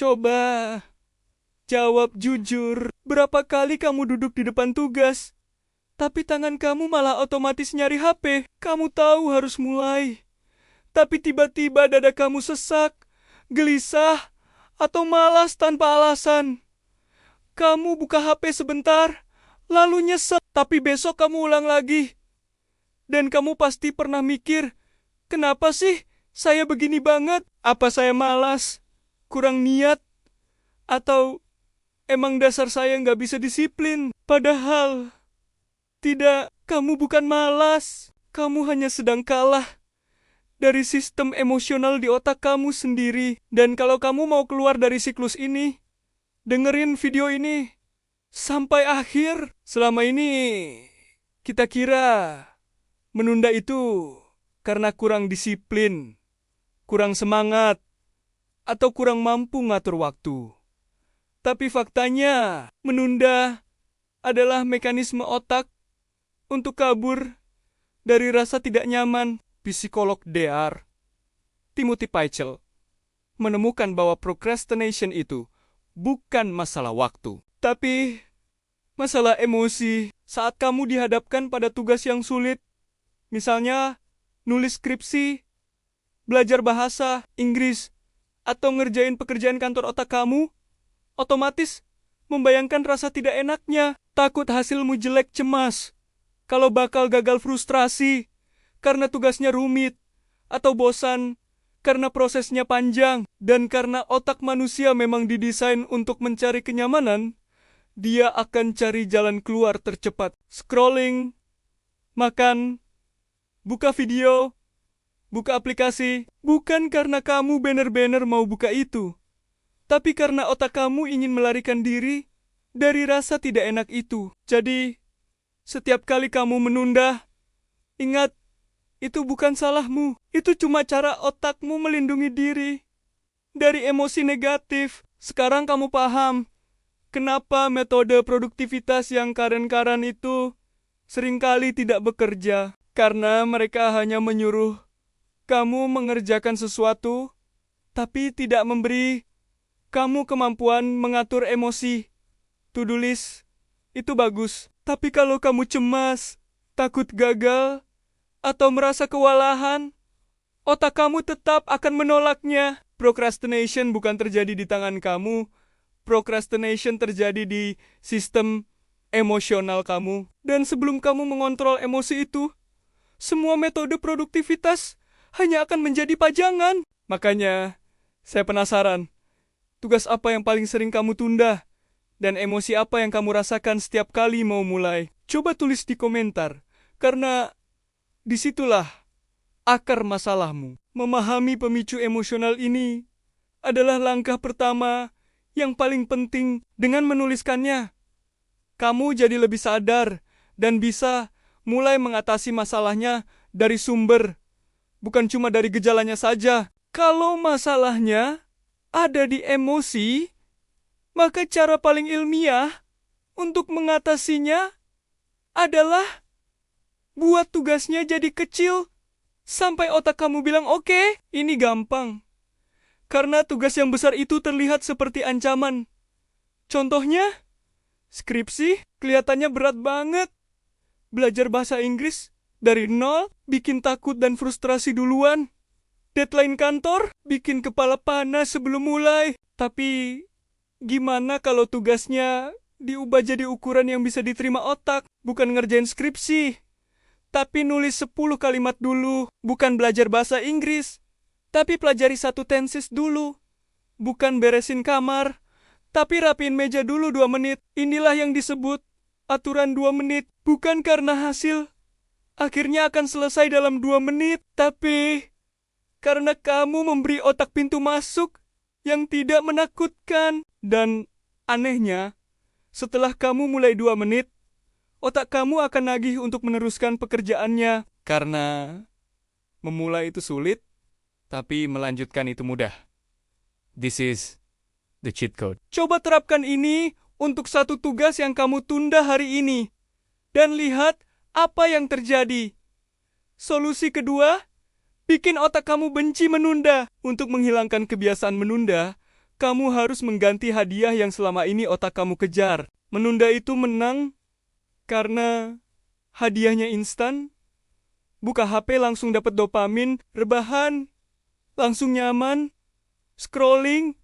Coba jawab jujur, berapa kali kamu duduk di depan tugas, tapi tangan kamu malah otomatis nyari HP? Kamu tahu harus mulai, tapi tiba-tiba dada kamu sesak, gelisah, atau malas tanpa alasan. Kamu buka HP sebentar, lalu nyesek, tapi besok kamu ulang lagi. Dan kamu pasti pernah mikir, kenapa sih saya begini banget? Apa saya malas, kurang niat, atau emang dasar saya nggak bisa disiplin? Padahal, tidak, kamu bukan malas. Kamu hanya sedang kalah dari sistem emosional di otak kamu sendiri. Dan kalau kamu mau keluar dari siklus ini, dengerin video ini sampai akhir. Selama ini, kita kira menunda itu karena kurang disiplin, kurang semangat, atau kurang mampu ngatur waktu. Tapi faktanya, menunda adalah mekanisme otak untuk kabur dari rasa tidak nyaman. Psikolog DR, Timothy Pychyl, menemukan bahwa procrastination itu bukan masalah waktu, tapi masalah emosi. Saat kamu dihadapkan pada tugas yang sulit, misalnya nulis skripsi, belajar bahasa Inggris, atau ngerjain pekerjaan kantor, otak kamu otomatis membayangkan rasa tidak enaknya, takut hasilmu jelek, cemas kalau bakal gagal, frustrasi karena tugasnya rumit, atau bosan karena prosesnya panjang. Dan karena otak manusia memang didesain untuk mencari kenyamanan, dia akan cari jalan keluar tercepat. Scrolling, makan, buka video, buka aplikasi, bukan karena kamu benar-benar mau buka itu, tapi karena otak kamu ingin melarikan diri dari rasa tidak enak itu. Jadi, setiap kali kamu menunda, ingat, itu bukan salahmu. Itu cuma cara otakmu melindungi diri dari emosi negatif. Sekarang kamu paham kenapa metode produktivitas yang karen-karen itu seringkali tidak bekerja. Karena mereka hanya menyuruh kamu mengerjakan sesuatu, tapi tidak memberi kamu kemampuan mengatur emosi. To-do list itu bagus, tapi kalau kamu cemas, takut gagal, atau merasa kewalahan, otak kamu tetap akan menolaknya. Procrastination bukan terjadi di tangan kamu. Procrastination terjadi di sistem emosional kamu. Dan sebelum kamu mengontrol emosi itu, semua metode produktivitas hanya akan menjadi pajangan. Makanya, saya penasaran, tugas apa yang paling sering kamu tunda? Dan emosi apa yang kamu rasakan setiap kali mau mulai? Coba tulis di komentar, karena disitulah akar masalahmu. Memahami pemicu emosional ini adalah langkah pertama yang paling penting. Dengan menuliskannya, kamu jadi lebih sadar dan bisa mulai mengatasi masalahnya dari sumber, bukan cuma dari gejalanya saja. Kalau masalahnya ada di emosi, maka cara paling ilmiah untuk mengatasinya adalah buat tugasnya jadi kecil sampai otak kamu bilang, oke, ini gampang. Karena tugas yang besar itu terlihat seperti ancaman. Contohnya, skripsi kelihatannya berat banget. Belajar bahasa Inggris dari nol bikin takut dan frustrasi duluan. Deadline kantor bikin kepala panas sebelum mulai. Tapi gimana kalau tugasnya diubah jadi ukuran yang bisa diterima otak? Bukan ngerjain skripsi, tapi nulis 10 kalimat dulu. Bukan belajar bahasa Inggris, tapi pelajari 1 tenses dulu. Bukan beresin kamar, tapi rapiin meja dulu 2 menit. Inilah yang disebut aturan 2 menit. Bukan karena hasil akhirnya akan selesai dalam 2 menit, tapi karena kamu memberi otak pintu masuk yang tidak menakutkan. Dan anehnya, setelah kamu mulai 2 menit, otak kamu akan nagih untuk meneruskan pekerjaannya. Karena memulai itu sulit, tapi melanjutkan itu mudah. This is the cheat code. Coba terapkan ini untuk 1 tugas yang kamu tunda hari ini. Dan lihat apa yang terjadi. Solusi kedua, bikin otak kamu benci menunda. Untuk menghilangkan kebiasaan menunda, Kamu harus mengganti hadiah yang selama ini otak kamu kejar. Menunda itu menang karena hadiahnya instan. Buka HP langsung dapat dopamin, rebahan, langsung nyaman, scrolling,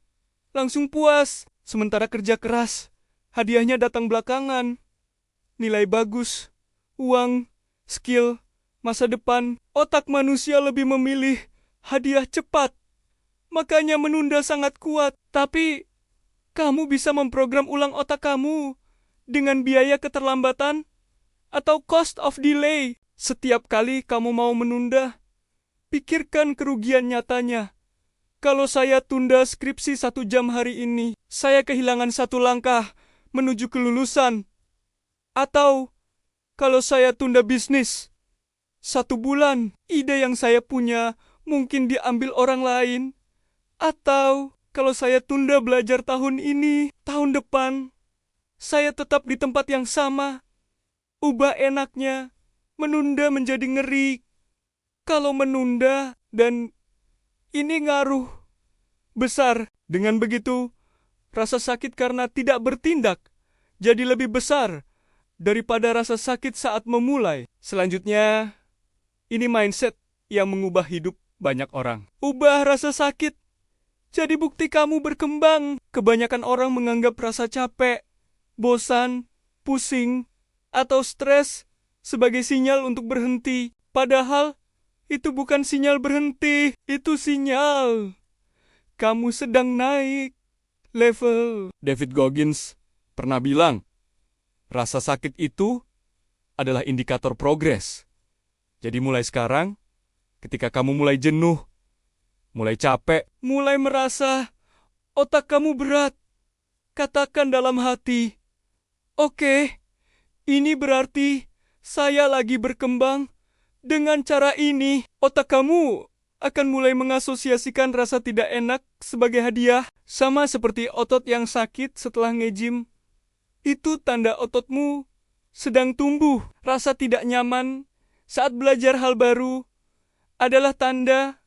langsung puas. Sementara kerja keras, hadiahnya datang belakangan. Nilai bagus, uang, skill, masa depan. Otak manusia lebih memilih hadiah cepat. Makanya menunda sangat kuat. Tapi kamu bisa memprogram ulang otak kamu dengan biaya keterlambatan atau cost of delay. Setiap kali kamu mau menunda, pikirkan kerugian nyatanya. Kalau saya tunda skripsi 1 jam hari ini, saya kehilangan 1 langkah menuju kelulusan. Atau kalau saya tunda bisnis 1 bulan, ide yang saya punya mungkin diambil orang lain. Atau kalau saya tunda belajar tahun ini, tahun depan, saya tetap di tempat yang sama. Ubah enaknya, menunda menjadi ngeri. Kalau menunda dan ini ngaruh besar. Dengan begitu, rasa sakit karena tidak bertindak jadi lebih besar daripada rasa sakit saat memulai. Selanjutnya, ini mindset yang mengubah hidup banyak orang. Ubah rasa sakit jadi bukti kamu berkembang. Kebanyakan orang menganggap rasa capek, bosan, pusing, atau stres sebagai sinyal untuk berhenti. Padahal itu bukan sinyal berhenti, itu sinyal kamu sedang naik level. David Goggins pernah bilang, rasa sakit itu adalah indikator progres. Jadi mulai sekarang, ketika kamu mulai jenuh, mulai capek, mulai merasa otak kamu berat, katakan dalam hati, oke, ini berarti saya lagi berkembang. Dengan cara ini, otak kamu akan mulai mengasosiasikan rasa tidak enak sebagai hadiah, sama seperti otot yang sakit setelah nge-gym. Itu tanda ototmu sedang tumbuh. Rasa tidak nyaman saat belajar hal baru adalah tanda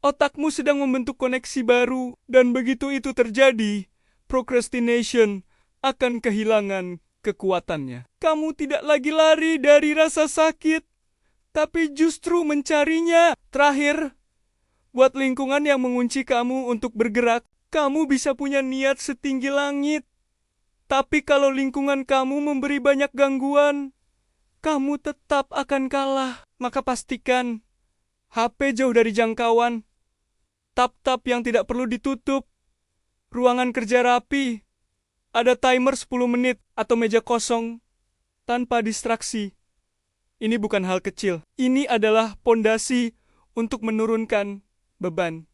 otakmu sedang membentuk koneksi baru. Dan begitu itu terjadi, procrastination akan kehilangan kekuatannya. Kamu tidak lagi lari dari rasa sakit, tapi justru mencarinya. Terakhir, buat lingkungan yang mengunci kamu untuk bergerak. Kamu bisa punya niat setinggi langit, tapi kalau lingkungan kamu memberi banyak gangguan, kamu tetap akan kalah. Maka pastikan HP jauh dari jangkauan, tab-tab yang tidak perlu ditutup, ruangan kerja rapi, ada timer 10 menit atau meja kosong tanpa distraksi. Ini bukan hal kecil. Ini adalah pondasi untuk menurunkan beban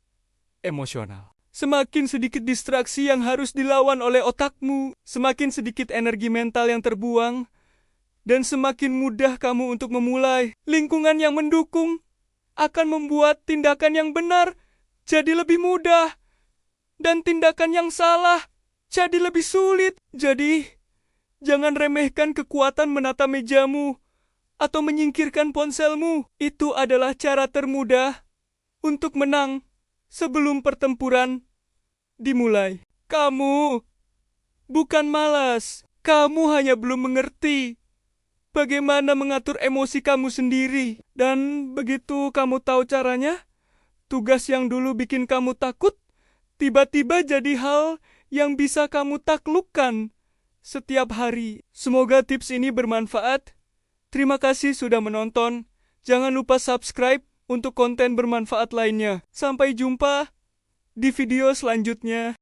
emosional. Semakin sedikit distraksi yang harus dilawan oleh otakmu, semakin sedikit energi mental yang terbuang, dan semakin mudah kamu untuk memulai. Lingkungan yang mendukung akan membuat tindakan yang benar jadi lebih mudah, dan tindakan yang salah jadi lebih sulit. Jadi, jangan remehkan kekuatan menata mejamu atau menyingkirkan ponselmu. Itu adalah cara termudah untuk menang sebelum pertempuran dimulai. Kamu bukan malas, kamu hanya belum mengerti bagaimana mengatur emosi kamu sendiri. Dan begitu kamu tahu caranya, tugas yang dulu bikin kamu takut tiba-tiba jadi hal yang bisa kamu taklukkan setiap hari. Semoga tips ini bermanfaat. Terima kasih sudah menonton. Jangan lupa subscribe untuk konten bermanfaat lainnya. Sampai jumpa di video selanjutnya.